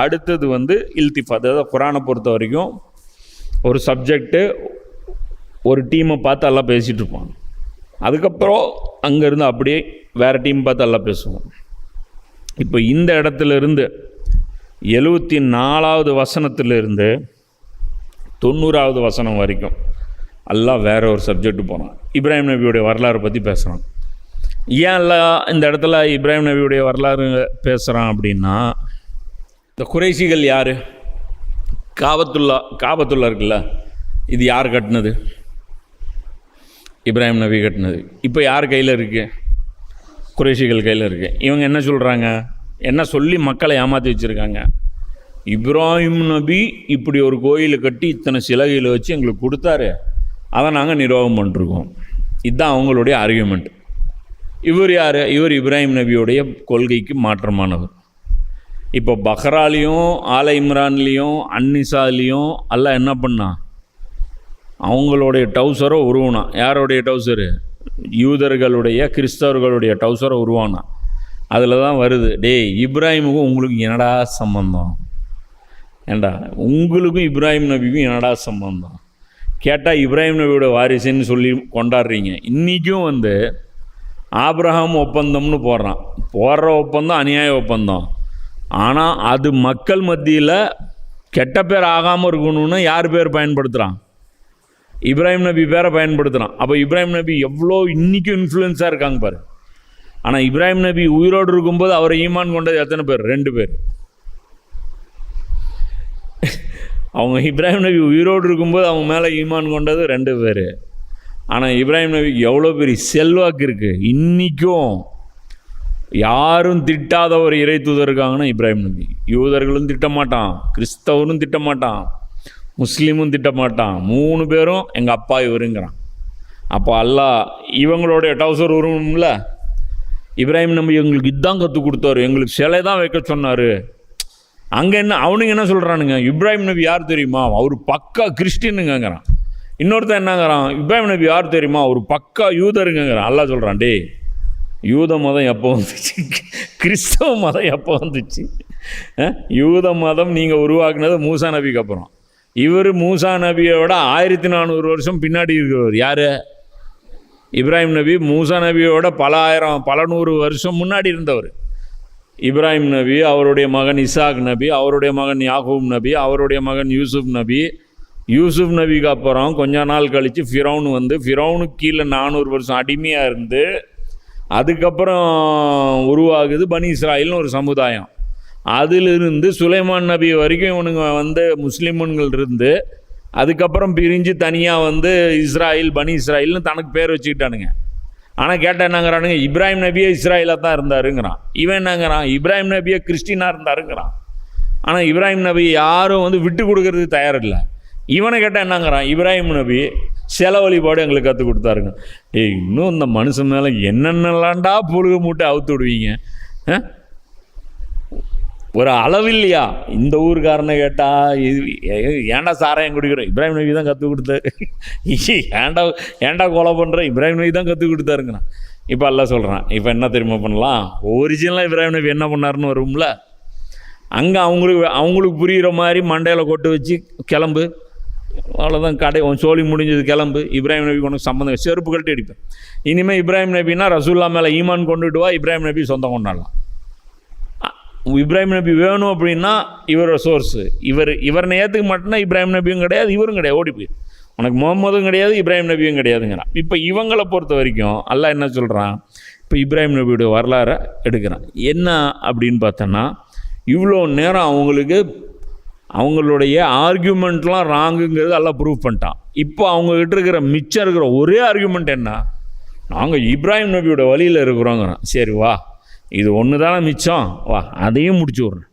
அடுத்தது வந்து இல்திஃபாத். அதாவது குரானை பொறுத்த வரைக்கும் ஒரு சப்ஜெக்டு ஒரு டீமை பார்த்து எல்லாம் பேசிகிட்டு இருப்பாங்க. அதுக்கப்புறம் அங்கேருந்து அப்படியே வேறு டீம் பார்த்து எல்லாம் பேசுவோம். இப்போ இந்த இடத்துலேருந்து 74வது வசனத்திலிருந்து 90வது வசனம் வரைக்கும் எல்லாம் வேறு ஒரு சப்ஜெக்ட் போகிறான். இப்ராஹிம் நபியுடைய வரலாறு பற்றி பேசுகிறான். ஏன் எல்லாம் இந்த இடத்துல இப்ராஹிம் நபியுடைய வரலாறு பேசுகிறான் அப்படின்னா, இந்த குறைஷிகள் யார்? காபத்துல்லா இருக்குல்ல, இது யார் கட்டினது? இப்ராஹிம் நபி கட்டினது. இப்போ யார் கையில் இருக்குது? குறைஷிகள் கையில் இருக்குது. இவங்க என்ன சொல்கிறாங்க, என்ன சொல்லி மக்களை ஏமாற்றி வச்சுருக்காங்க? இப்ராஹிம் நபி இப்படி ஒரு கோயிலை கட்டி இத்தனை சிலைகளை வச்சு எங்களுக்கு கொடுத்தாரு, அதை நாங்கள் நிர்வாகம் பண்ணிருக்கோம். இதுதான் அவங்களுடைய ஆர்கியூமெண்ட். இவர் யார்? இவர் இப்ராஹிம் நபியோடைய கொள்கைக்கு மாற்றமானவர். இப்போ பஹ்ராலையும் ஆல இம்ரான்லேயும் அன்னிசாலையும் எல்லாம் என்ன பண்ணான்? அவங்களுடைய டவுசரை உருவானான். யாருடைய டவுசரு? யூதர்களுடைய கிறிஸ்தவர்களுடைய டவுசரை உருவானான். அதில் தான் வருது, டேய் இப்ராஹிமுக்கும் உங்களுக்கு என்னடா சம்பந்தம்? ஏண்டா உங்களுக்கும் இப்ராஹிம் நபிக்கும் என்னடா சம்பந்தம்? கேட்டால் இப்ராஹிம் நபியோட வாரிசுன்னு சொல்லி கொண்டாடுறீங்க. இன்றைக்கும் வந்து ஆபிரகாம் ஒப்பந்தம்னு போடுற ஒப்பந்தம் அநியாய ஒப்பந்தம். ஆனால் அது மக்கள் மத்தியில் கெட்ட பேர் ஆகாமல் இருக்கணும்னு யார் பேர் பயன்படுத்துகிறான்? இப்ராஹிம் நபி பேரை பயன்படுத்துகிறான். அப்போ இப்ராஹிம் நபி எவ்வளோ இன்றைக்கும் இன்ஃப்ளூயன்ஸாக இருக்காங்க பாரு. ஆனால் இப்ராஹிம் நபி உயிரோடு இருக்கும்போது அவரை ஈமான் கொண்டது எத்தனை பேர்? 2 பேர். அவங்க இப்ராஹிம் நபி உயிரோடு இருக்கும்போது அவங்க மேலே ஈமான் கொண்டது 2 பேர். ஆனால் இப்ராஹிம் நபிக்கு எவ்வளோ பெரிய செல்வாக்கு இருக்குது. இன்றைக்கும் யாரும் திட்டாத ஒரு இறை தூதர் இருக்காங்கன்னா இப்ராஹிம் நபி. யூதர்களும் திட்டமாட்டான், கிறிஸ்தவரும் திட்டமாட்டான், முஸ்லீமும் திட்டமாட்டான். 3 பேரும் எங்கள் அப்பா இவருங்கிறான். அப்போ அல்லாஹ் இவங்களுடைய டவுசர் உருவம்ல, இப்ராஹிம் நபி எங்களுக்கு இதுதான் கற்றுக் கொடுத்தாரு, எங்களுக்கு சிலை தான் வைக்க சொன்னார். அங்கே என்ன அவனுங்க என்ன சொல்கிறானுங்க? இப்ராஹிம் நபி யார் தெரியுமா? அவர் பக்கா கிறிஸ்டினுங்கிறான். இன்னொருத்தன் என்னங்கிறான்? இப்ராஹிம் நபி யார் தெரியுமா? அவர் பக்கா யூதருங்கிறான். அல்லாஹ் சொல்கிறான், டே யூத மதம் எப்போ வந்துச்சு? கிறிஸ்தவ மதம் எப்போ வந்துச்சு? யூத மதம் நீங்கள் உருவாக்குனது மூசா நபிக்கு அப்புறம். இவர் மூசா நபியோட 1400 வருஷம் பின்னாடி இருக்கிறவர். யார்? இப்ராஹிம் நபி மூசா நபியோட பல 100 வருஷம் முன்னாடி இருந்தவர். இப்ராஹிம் நபி, அவருடைய மகன் இசாக் நபி, அவருடைய மகன் யாகூப் நபி, அவருடைய மகன் யூசுப் நபி. யூசுப் நபிக்கு அப்புறம் கொஞ்ச நாள் கழித்து ஃபிரௌன் வந்து, ஃபிரௌனுக்கு கீழே 400 வருஷம் அடிமையாக இருந்து அதுக்கப்புறம் உருவாகுது பனி இஸ்ராயில்னு ஒரு சமுதாயம். அதிலிருந்து சுலைமான் நபி வரைக்கும் இவனுங்க வந்து முஸ்லீம்கள் இருந்து அதுக்கப்புறம் பிரிஞ்சு தனியாக வந்து இஸ்ராயில் பனி இஸ்ராயில்னு தனக்கு பேர் வச்சுக்கிட்டானுங்க. ஆனால் கேட்டால் என்னங்கிறானுங்க? இப்ராஹிம் நபியே இஸ்ராயிலாக தான் இருந்தாருங்கிறான். இவன் என்னங்கிறான்? இப்ராஹிம் நபியே கிறிஸ்டினாக இருந்தாருங்கிறான். ஆனால் இப்ராஹிம் நபி யாரும் வந்து விட்டு கொடுக்கறதுக்கு தயாரில்லை. இவனை கேட்டால் என்னங்கிறான்? இப்ராஹிம் நபி சில வழிபாடு எங்களுக்கு கற்றுக் கொடுத்தாருங்க. இன்னும் இந்த மனுஷன் மேலே என்னென்னலாண்டா புழுக மூட்டை அவுத்து விடுவீங்க? ஒரு அளவில்லையா? இந்த ஊருக்காரனை கேட்டால் இது ஏன்டா சாராயம் குடிக்கிறோம்? இப்ராஹிம் நபி தான் கற்றுக் கொடுத்தாரு. ஏன்டா கொலை பண்ணுற? இப்ராஹிம் நபி தான் கற்றுக் கொடுத்தாருங்கண்ணா. இப்போ எல்லாம் சொல்கிறான். இப்போ என்ன தெரியுமா பண்ணலாம்? ஒரிஜினலாக இப்ராஹிம் நபி என்ன பண்ணாருன்னு வரும்ல, அங்கே அவங்களுக்கு புரிகிற மாதிரி மண்டையில் கொட்டு வச்சு கிளம்பு, அவ்வளோதான், கடை சோழி முடிஞ்சது, கிளம்பு. இப்ராஹிம் நபி உனக்கு சம்மந்தம், செருப்பு கழட்டி அடிப்பேன். இனிமேல் இப்ராஹிம் நபினா ரசூல்லா மேலே ஈமான் கொண்டுட்டு வா, இப்ராஹிம் நபி சொந்தம் கொண்டாடலாம். இப்ராஹிம் நபி வேணும் அப்படின்னா இவரோட சோர்ஸு இவரை ஏற்றுக்க மாட்டேன்னா இப்ராஹிம் நபியும் கிடையாது, இவரும் கிடையாது, ஓடி போய் உனக்கு முகமதும் கிடையாது, இப்ராஹிம் நபியும் கிடையாதுங்கிறான். இப்போ இவங்களை பொறுத்த வரைக்கும் அல்லாஹ் என்ன சொல்கிறான்? இப்போ இப்ராஹிம் நபியோட வரலாறை எடுக்கிறான். என்ன அப்படின்னு பார்த்தோன்னா, இவ்வளோ நேரம் அவங்களுடைய ஆர்கியூமெண்ட்லாம் ராங்குங்கிறது எல்லாம் ப்ரூவ் பண்ணிட்டான். இப்போ அவங்ககிட்ட இருக்கிற மிச்சம் இருக்கிற ஒரே ஆர்கியூமெண்ட் என்ன? நாங்கள் இப்ராஹிம் நபியோட வழியில் இருக்கிறோங்கிறான். சரி வா, இது ஒன்று தானே மிச்சம், வா அதையும் முடிச்சு விட்றேன்.